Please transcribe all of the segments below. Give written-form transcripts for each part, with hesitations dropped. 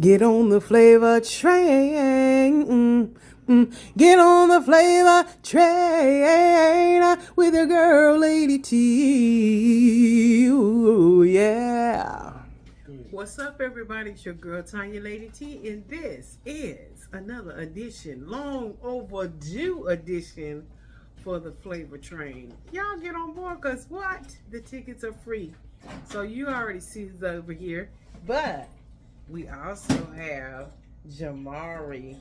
Get on the flavor train. Get on the flavor train with your girl, Lady T. Ooh, yeah. What's up, everybody? It's your girl, Tanya Lady T, and this is another edition, long overdue edition for the Flavor Train. Y'all get on board, because what? The tickets are free. So you already see this over here. But we also have Jamari.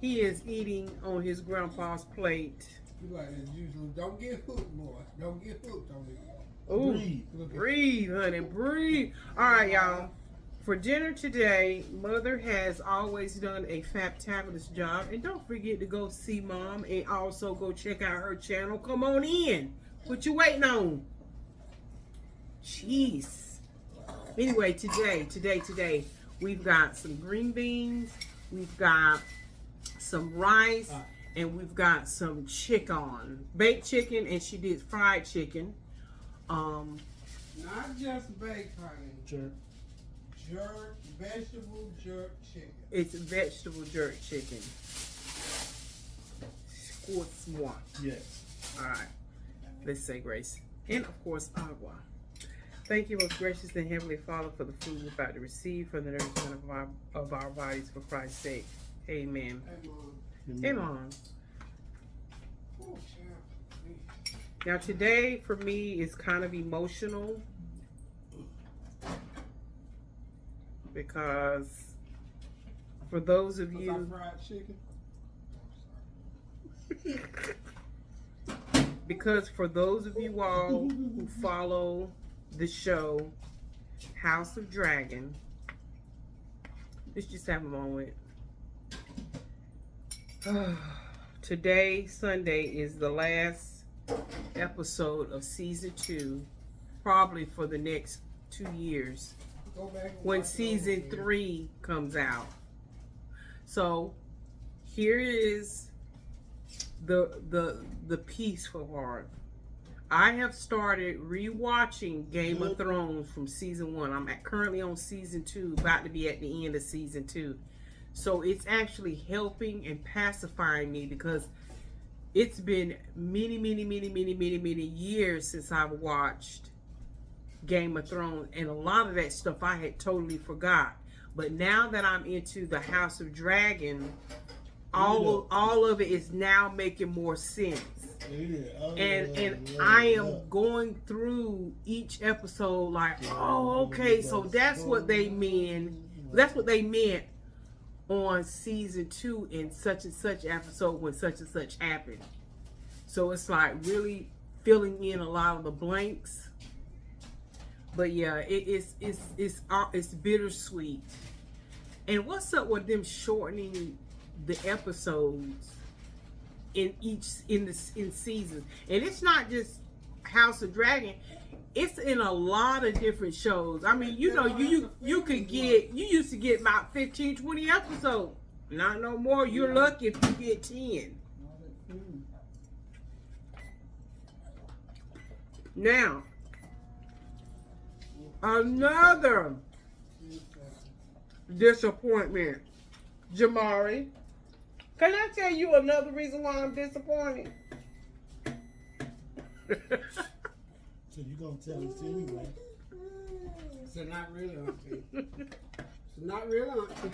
He is eating on his grandpa's plate. You like as usual. Don't get hooked, boy. Don't get hooked on it. Ooh, breathe, honey, breathe. All right, y'all. For dinner today, Mother has always done a fantabulous job. And don't forget to go see Mom and also go check out her channel. Come on in. What you waiting on? Jeez. Anyway, today, we've got some green beans. We've got some rice. And we've got some chicken. Baked chicken, and she did fried chicken. Not just baked, honey. Jerk, vegetable jerk chicken. It's vegetable jerk chicken. Squat. Yes. All right. Let's say grace. And of course, agua. Thank you, most gracious and heavenly Father, for the food we're about to receive from the nourishment of our bodies for Christ's sake. Amen. Amen. Oh, child. Now today for me is kind of emotional because for those of you fried chicken. because for those of you all who follow the show House of Dragon, let's just have a moment. Today, Sunday, is the last episode of season 2, probably for the next 2 years, when season 3 comes out. So here is the peaceful part. I have started rewatching Game of Thrones from season 1. I'm currently on season 2, about to be at the end of season 2. So it's actually helping and pacifying me because it's been many years since I've watched Game of Thrones, and a lot of that stuff I had totally forgot. But now that I'm into the House of Dragon, all of it is now making more sense. And I am going through each episode like, oh, okay, so that's what they mean. That's what they meant on season 2 in such and such episode when such and such happened. So it's like really filling in a lot of the blanks. But yeah, it's bittersweet. And what's up with them shortening the episodes in seasons? And it's not just House of Dragon. It's in a lot of different shows. I mean, you know, you used to get about 15, 20 episodes. Not no more. You're lucky if you get 10. Now, another disappointment. Jamari, can I tell you another reason why I'm disappointed? So you gonna tell us anyway? So not really, auntie. So not really, auntie.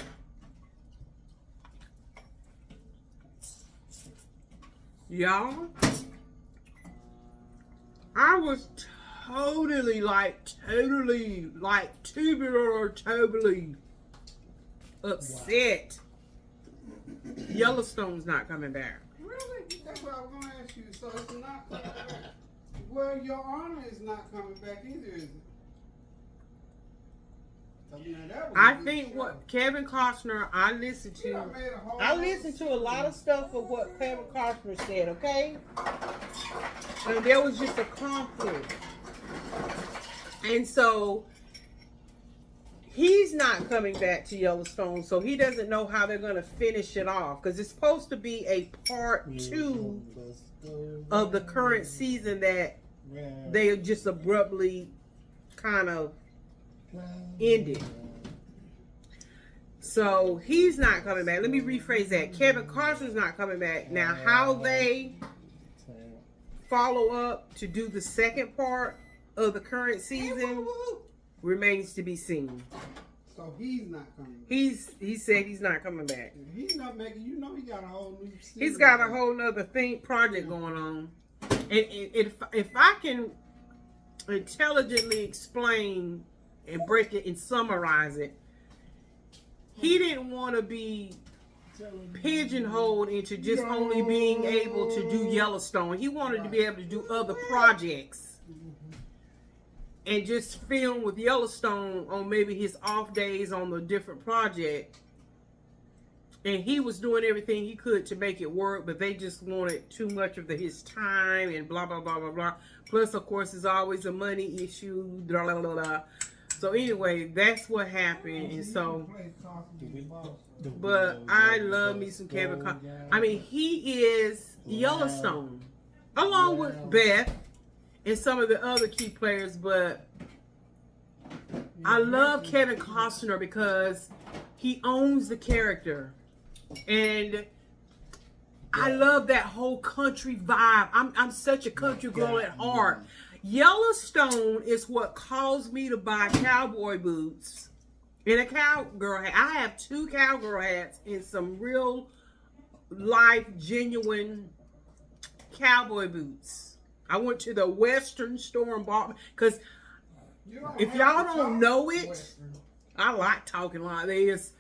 Y'all, I was totally upset. Yellowstone's not coming back. Really? That's what I was gonna ask you. So it's not coming back. Well, Your Honor is not coming back either, is it? I think what Kevin Costner, I listened to a lot of stuff of what Kevin Costner said, okay? And there was just a conflict. And so he's not coming back to Yellowstone, so he doesn't know how they're going to finish it off. Because it's supposed to be a part 2 of the current season that they just abruptly kind of ended. So he's not coming back. Let me rephrase that. Kevin Costner's not coming back. Now, how they follow up to do the second part of the current season remains to be seen. So he's not coming back. He said he's not coming back. He's not making. You know, he got a whole new. He's got a whole nother project going on. And if I can intelligently explain and break it and summarize it, he didn't want to be pigeonholed into just only being able to do Yellowstone. He wanted to be able to do other projects and just film with Yellowstone on maybe his off days on the different project. And he was doing everything he could to make it work, but they just wanted too much of his time and blah, blah, blah, blah, blah. Plus, of course, there's always a money issue, blah, blah, blah, blah. So anyway, that's what happened. And so, but I love me some Kevin Costner. I mean, he is Yellowstone, along with Beth and some of the other key players. But I love Kevin Costner because he owns the character. And I love that whole country vibe. I'm such a country girl at heart. Yellowstone is what caused me to buy cowboy boots and a cowgirl hat. I have 2 cowgirl hats and some real life genuine cowboy boots. I went to the Western store and bought, because if y'all don't know it, I like talking like this.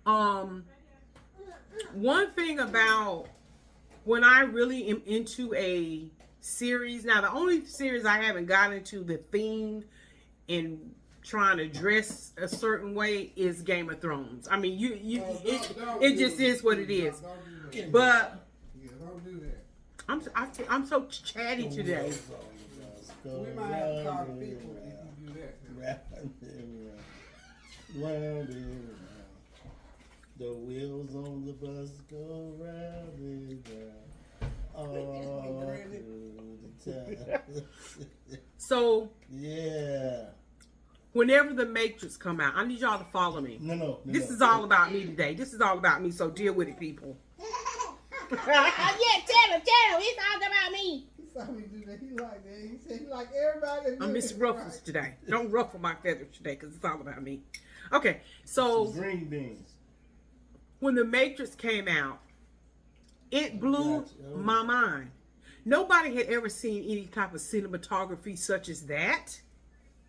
One thing about when I really am into a series, now the only series I haven't got into the theme and trying to dress a certain way is Game of Thrones. I mean, it just is what it is. But don't do that. I'm so chatty today. We might have to call the people if you do that. Round and round. The wheels on the bus go round and round. All through the time. So, yeah. Whenever the Matrix come out, I need y'all to follow me. No. This is all about me today. This is all about me, so deal with it, people. Yeah, tell him. It's all about me. He saw me do that. He like that. He said he like everybody. I'm Miss Ruffles today. Don't ruffle my feathers today, because it's all about me. Okay, so Green beans. when the Matrix came out, it blew my mind. Nobody had ever seen any type of cinematography such as that.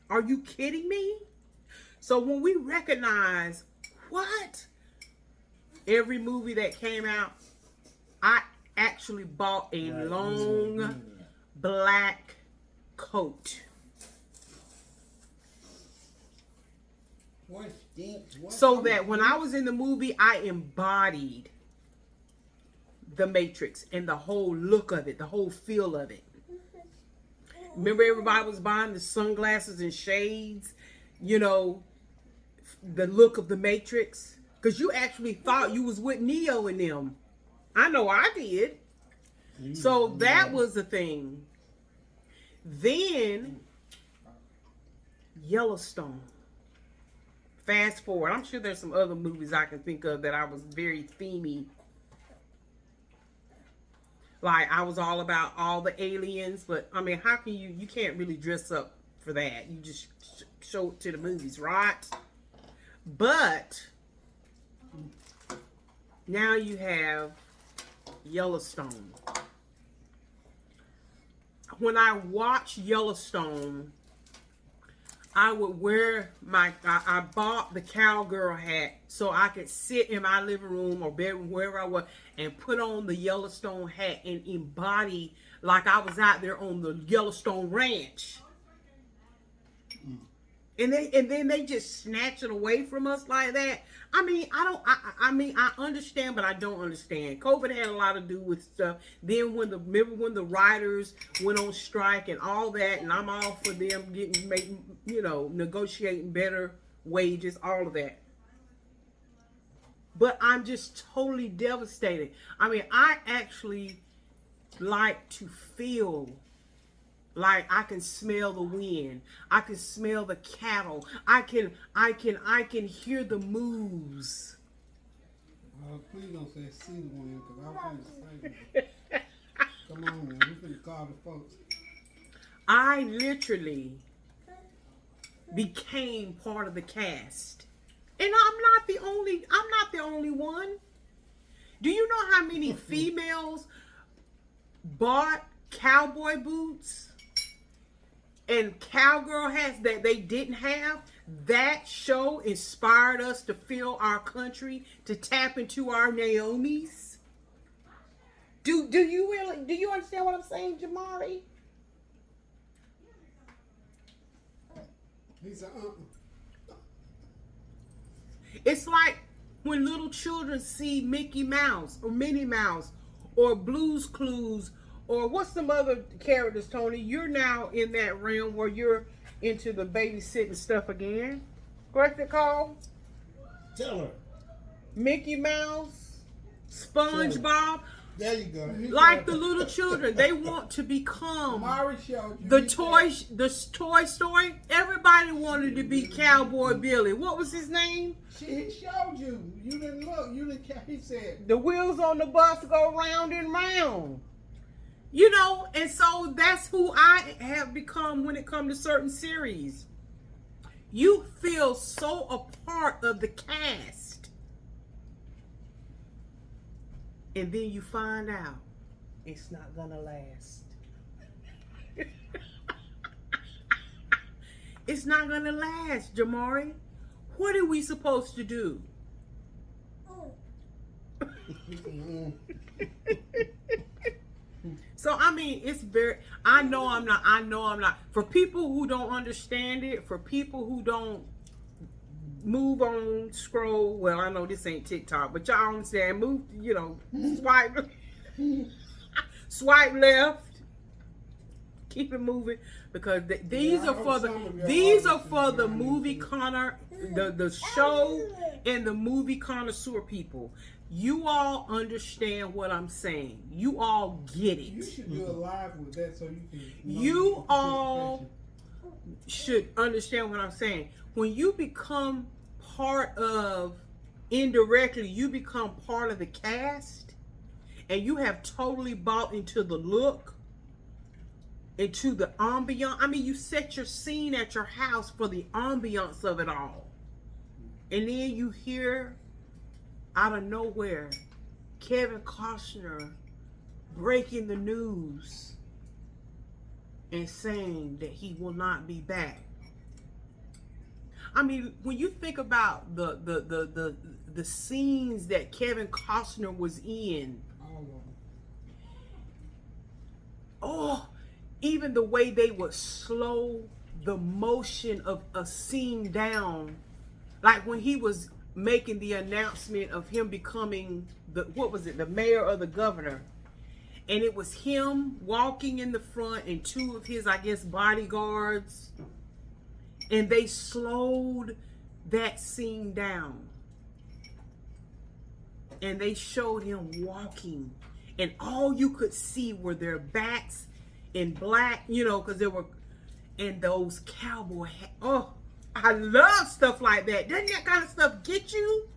Are you kidding me? So when we recognize what? Every movie that came out, I actually bought a long black coat. So that when I was in the movie, I embodied the Matrix and the whole look of it, the whole feel of it. Remember, everybody was buying the sunglasses and shades, you know, the look of the Matrix, because you actually thought you was with Neo and them. I know I did. So that was the thing. Then Yellowstone. Fast forward. I'm sure there's some other movies I can think of that I was very themey. Like, I was all about all the aliens, but I mean, how can you can't really dress up for that. You just show it to the movies, right? But now you have Yellowstone. When I watch Yellowstone, I would wear I bought the cowgirl hat so I could sit in my living room or bedroom, wherever I was, and put on the Yellowstone hat and embody like I was out there on the Yellowstone ranch. And then they just snatch it away from us like that. I mean, I understand, but I don't understand. COVID had a lot to do with stuff. Then remember when the writers went on strike and all that, and I'm all for them negotiating better wages, all of that. But I'm just totally devastated. I mean, I actually like to feel like I can smell the wind. I can smell the cattle. I can hear the moves Please don't say season one because I'm finna say it. Come on, man. We finna call the folks. I literally became part of the cast. And I'm not the only one. Do you know how many females bought cowboy boots and cowgirl hats that they didn't have? That show inspired us to feel our country, to tap into our Naomis. Do you understand what I'm saying, Jamari? He said, It's like when little children see Mickey Mouse or Minnie Mouse or Blue's Clues or what's some other characters, Tony? You're now in that realm where you're into the babysitting stuff again. What's it called? Tell her. Mickey Mouse, SpongeBob. There you go. Like the little children, they want to become Mari showed you. the Toy Story. Everybody wanted to be Cowboy Billy. What was his name? He showed you. You didn't look. You didn't care. He said, The wheels on the bus go round and round. You know, and so that's who I have become when it comes to certain series. You feel so a part of the cast. And then you find out it's not gonna last. It's not gonna last, Jamari. What are we supposed to do? So I mean, it's very. I know I'm not. For people who don't understand it, for people who don't move on, scroll. Well, I know this ain't TikTok, but y'all understand. Move, swipe, swipe left. Keep it moving because these are for the movie the show and the movie connoisseur people. You all understand what I'm saying. You all get it. you should do a live with that so you can. You all should understand what I'm saying. When you become part of, indirectly, you become part of the cast, and you have totally bought into the look, into the ambiance. I mean, you set your scene at your house for the ambiance of it all. And then you hear out of nowhere Kevin Costner breaking the news and saying that he will not be back. I mean, when you think about the scenes that Kevin Costner was in, even the way they would slow the motion of a scene down, like when he was making the announcement of him becoming the mayor or the governor, and it was him walking in the front and two of his, I guess, bodyguards, and they slowed that scene down and they showed him walking, and all you could see were their backs in black, because there were, and those cowboy hats. Oh, I love stuff like that. Doesn't that kind of stuff get you?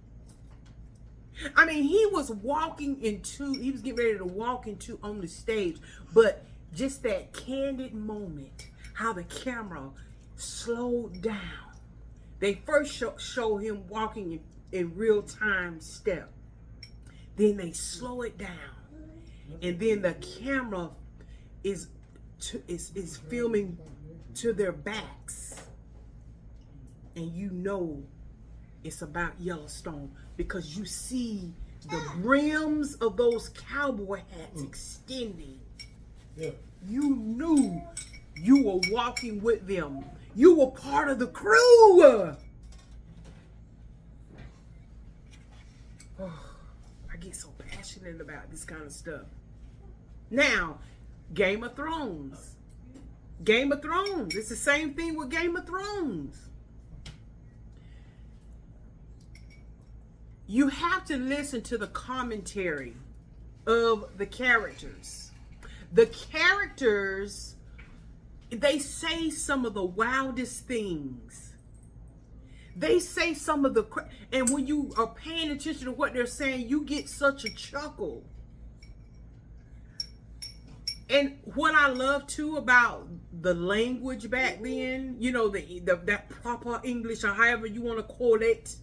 I mean, he was getting ready to walk into on the stage, but just that candid moment, how the camera slowed down. They first show him walking in real time step. Then they slow it down. And then the camera is filming to their backs. And it's about Yellowstone because you see the brims of those cowboy hats extending. Yeah. You knew you were walking with them. You were part of the crew. Oh, I get so passionate about this kind of stuff. Now, Game of Thrones. Game of Thrones. It's the same thing with Game of Thrones. You have to listen to the commentary of the characters. The characters, they say some of the wildest things. They say some of the, and when you are paying attention to what they're saying, you get such a chuckle. And what I love too about the language back then, you know, that proper English or however you want to call it.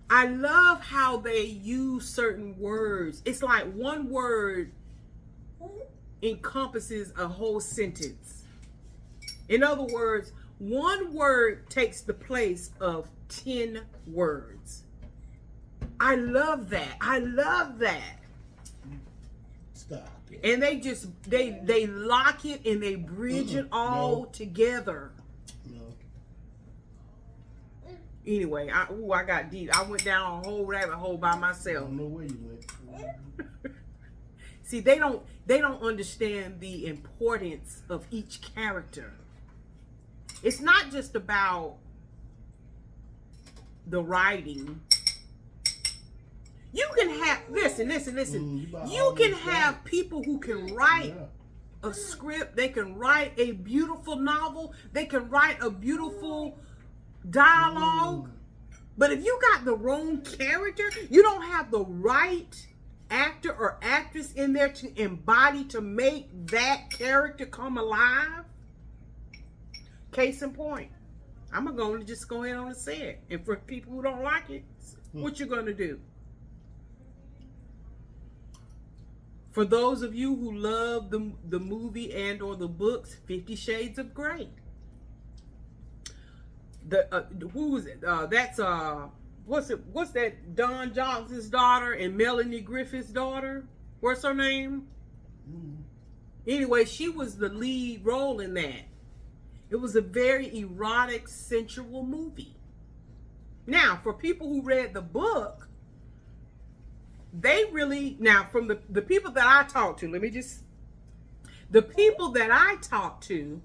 I love how they use certain words. It's like one word encompasses a whole sentence. In other words, one word takes the place of 10 words. I love that. I love that. Stop it. And they just they lock it and they bridge it all together. No. Anyway, I got deep. I went down a whole rabbit hole by I myself. don't know where you went. See, they don't understand the importance of each character. It's not just about the writing. You can have listen. You can have people who can write a script. They can write a beautiful novel. They can write a beautiful dialogue. But if you got the wrong character, you don't have the right actor or actress in there to embody, to make that character come alive. Case in point, I'm going to just go ahead on and say it. And for people who don't like it, what you going to do? For those of you who love the movie and or the books, 50 Shades of Grey. Who is it? That's what's that? Don Johnson's daughter and Melanie Griffith's daughter. What's her name? Anyway, she was the lead role in that. It was a very erotic, sensual movie. Now, for people who read the book, they really, now from the people that I talked to, the people that I talked to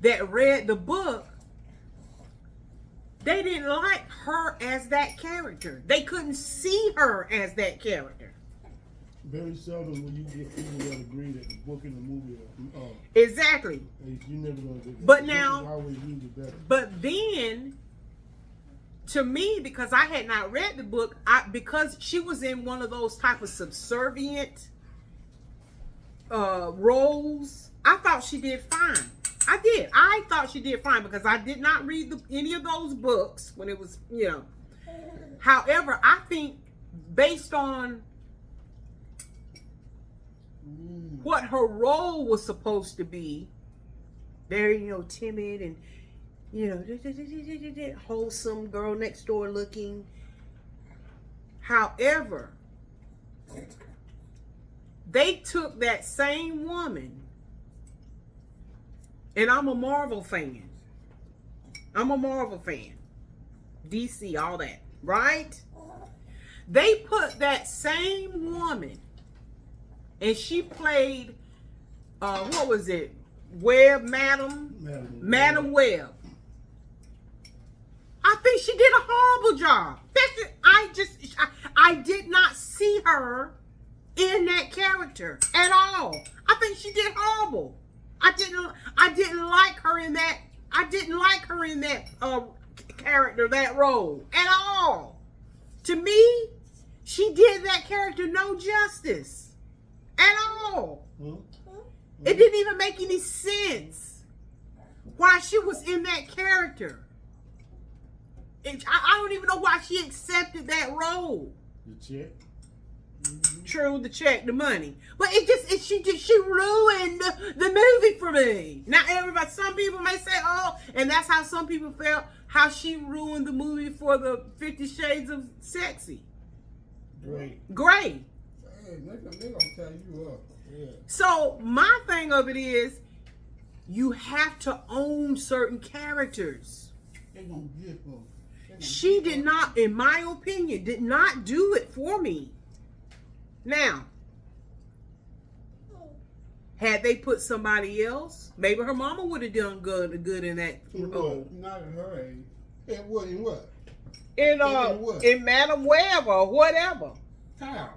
that read the book, they didn't like her as that character. They couldn't see her as that character. Very seldom will you get people that agree that the book and the movie are. Exactly. You never gonna get that. But The now, book is always usually better. but then, to me, because I had not read the book, because she was in one of those type of subservient roles, I thought she did fine. I did. I thought she did fine because I did not read any of those books when it was, you know. However, I think based on what her role was supposed to be, very, you know, timid and, you know, wholesome girl next door looking. However, they took that same woman, and I'm a Marvel fan. DC, all that, right? They put that same woman, and she played, what was it? Madam Webb. I think she did a horrible job. I did not see her in that character at all. I think she did horrible. I didn't like her in that. I didn't like her in that character, that role at all. To me, she did that character no justice at all. It didn't even make any sense why she was in that character. I don't even know why she accepted that role. The check. True, the check, the money, but she ruined the movie for me. Now everybody, some people may say, oh, and that's how some people felt, how she ruined the movie for the 50 Shades of Sexy. Great. Hey, they gonna tell you up. Yeah. So my thing of it is, you have to own certain characters. They gonna get them. She did not, in my opinion, did not do it for me. Now, had they put somebody else, maybe her mama would have done good in that role. Not at her age. In what? In Madam Webb or whatever. How?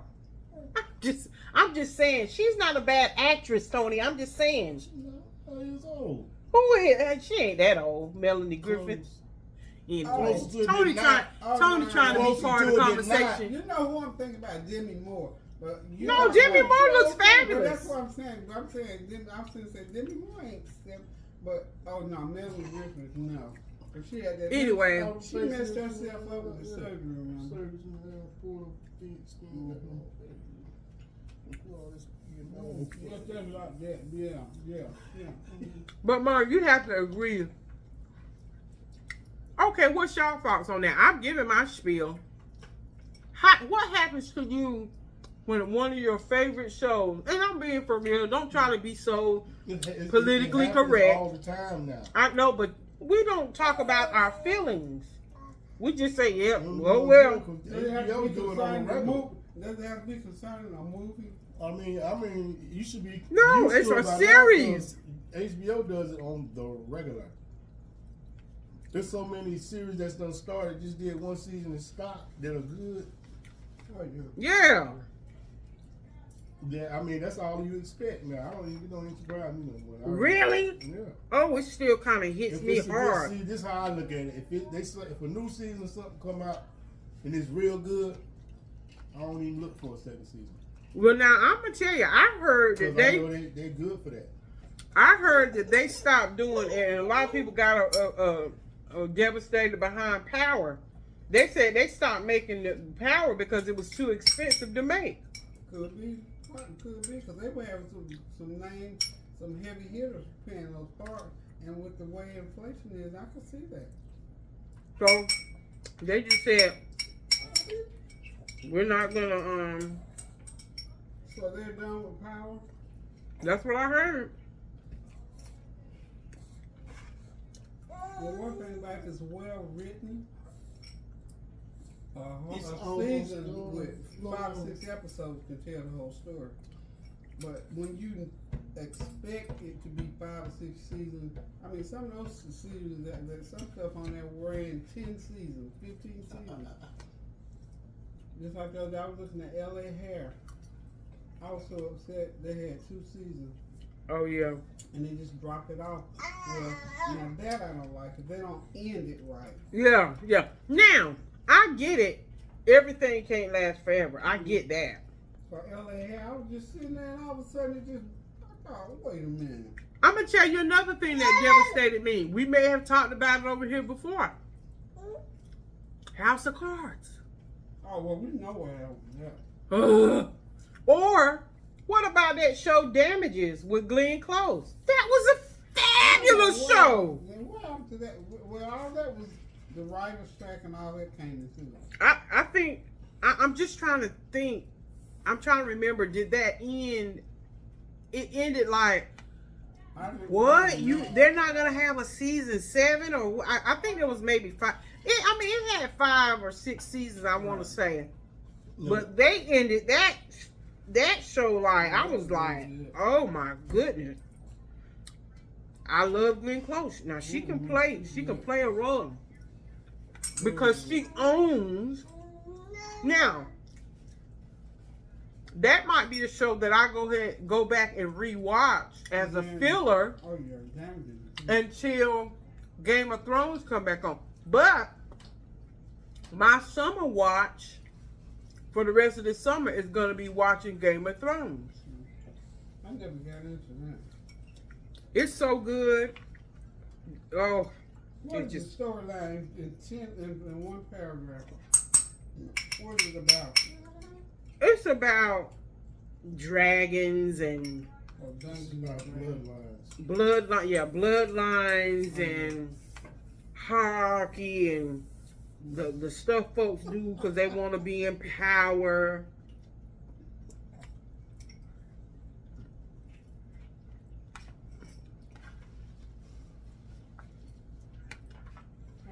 I'm just saying, she's not a bad actress, Tony. I'm just saying. She's not 5 years old. Who is? She ain't that old. Melanie Griffith. Anyway, Closer to Tony the trying night. to be Closer part of to the the conversation. You know who I'm thinking about? Demi Moore. But you No, know, Demi Moore looks But fabulous. that's what I'm saying. But I'm saying Demi Moore ain't step. But oh no, Melanie Griffith, no. But she had that. Anyway. She messed herself up with the surgery. Remember? Yeah, just like that. Yeah. But Mark, you have to agree. Okay, what's y'all thoughts on that? I'm giving my spiel. What happens to you when one of your favorite shows, and I'm being for real, don't try to be so politically it happens correct. all the time now. I know, but we don't talk about our feelings. We just say, yeah, well. Does it have to be concerning a movie? Does it have to be concerning a movie? I mean, you should be. No, used it's to it a by now, series. 'cause HBO does it on the regular. There's so many series that's done started, just did one season and stopped that are good. Oh yeah. Yeah. Yeah, I mean that's all you expect now. You don't even surprise me no more. Really? Yeah. Oh, it still kind of hits me it's a good hard. season, this is how I look at it. If a new season or something come out and it's real good, I don't even look for a second season. Well, now I'm gonna tell you, I heard that 'Cause I know they're good for that. I heard that they stopped doing it, and a lot of people got devastated behind Power. They said they stopped making the Power because it was too expensive to make. Could be. Could be because they were having some heavy hitters paying those parts, and with the way inflation is, I can see that. So they just said we're not gonna. So they're done with Power. That's what I heard. Well, one thing about it is well written. It's A almost season done. with 5 or 6 episodes can tell the whole story. But when you expect it to be 5 or 6 seasons, I mean, some of those seasons, that some stuff on there were in 10 seasons, 15 seasons. Just like the other day, I was listening to L.A. Hair. I was so upset they had 2 seasons. Oh yeah. And they just dropped it off. Well, now that I don't like it. They don't end it right. Yeah, yeah. Now I get it. Everything can't last forever. I get that. For LA Hair, I was just sitting there and all of a sudden it just, I thought, wait a minute. I'm gonna tell you another thing that devastated me. We may have talked about it over here before. House of Cards. Oh, well, we know what happened. Yeah. Or what about that show Damages with Glenn Close? That was a fabulous show. Then what happened to that? Well, all that was the writer's strike and all that came into it. I think I'm just trying to think. I'm trying to remember. Did that end? It ended like what? They're not gonna have a season 7 or I think there was maybe 5. It had 5 or 6 seasons. I want to say, but they ended that show like I was like, oh my goodness. I love Glenn Close. Now she can play. She can play a role because she owns. Now that might be a show that I go back and rewatch as a filler until Game of Thrones come back on. But my summer watch for the rest of the summer is going to be watching Game of Thrones. I never got into that. It's so good. Oh, What is the storyline in one paragraph? What is it about? it's about dragons and Oh, Dungeons About and bloodlines. bloodlines and hierarchy and the stuff folks do because they want to be in power.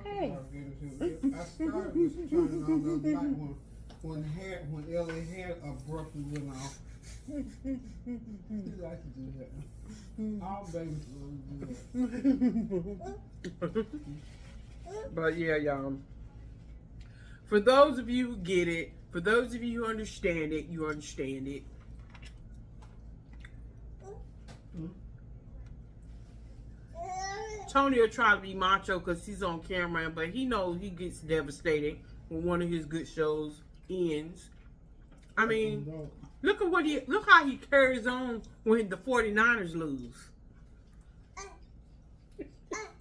Hey. I started just turning on the other night when Ellie Hair abruptly went off. He likes to do that. All babies love to do that. But yeah, y'all. For those of you who get it, for those of you who understand it, you understand it. Tony will try to be macho because he's on camera, but he knows he gets devastated when one of his good shows ends. I mean, look how he carries on when the 49ers lose. It's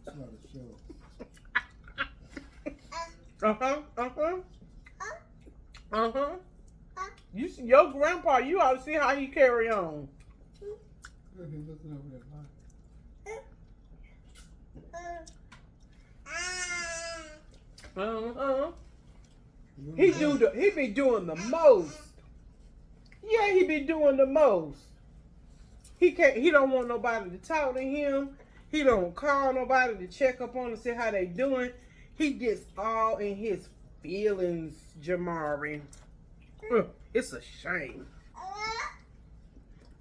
not a show. You see, your grandpa, you ought to see how he carry on. Look, he's looking over that light. He be doing the most. Yeah, he be doing the most. He don't want nobody to talk to him. He don't call nobody to check up on and see how they doing. He gets all in his feelings, Jamari. It's a shame.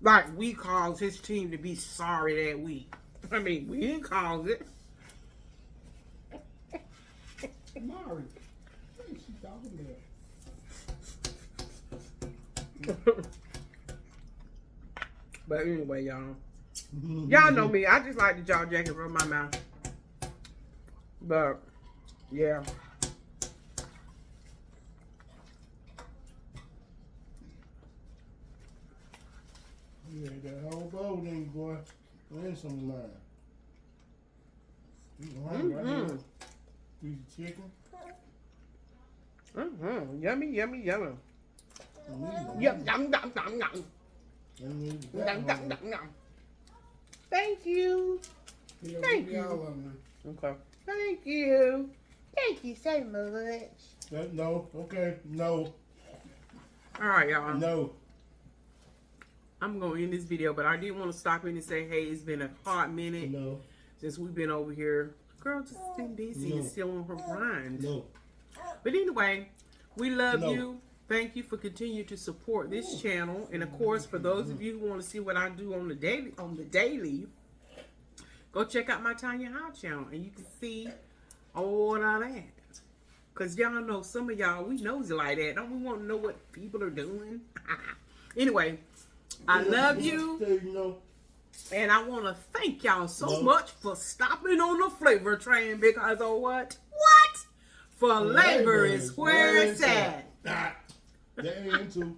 Like, we caused his team to be sorry that week. I mean, we didn't cause it. Mari, what is she talking about? But anyway, y'all know me. I just like the jaw jacket from my mouth. But yeah, You ate that whole bowl, then, boy. And some lime. You hungry right here? Piece of chicken. Yummy, yummy, yummy. Yum, yum, yum, yum, yum. Yum, yum, yum, yum. Thank you. Thank you. All of them Okay. Thank you. Thank you so much. No, okay, no, All right, y'all. no. I'm going to end this video, but I did want to stop in and say, hey, it's been a hot minute No, since we've been over here. Girl, just been busy and still on her grind. no. But anyway, we love No. you. Thank you for continuing to support this channel. And of course, for those of you who want to see what I do on the daily, go check out my Tanya Howe channel and you can see all of that. Cause y'all know some of y'all, we nosy like that. Don't we want to know what people are doing? Anyway, I love you. And I want to thank y'all so much for stopping on the Flavatrain because of what? What? For labor is where it's at. That ain't too.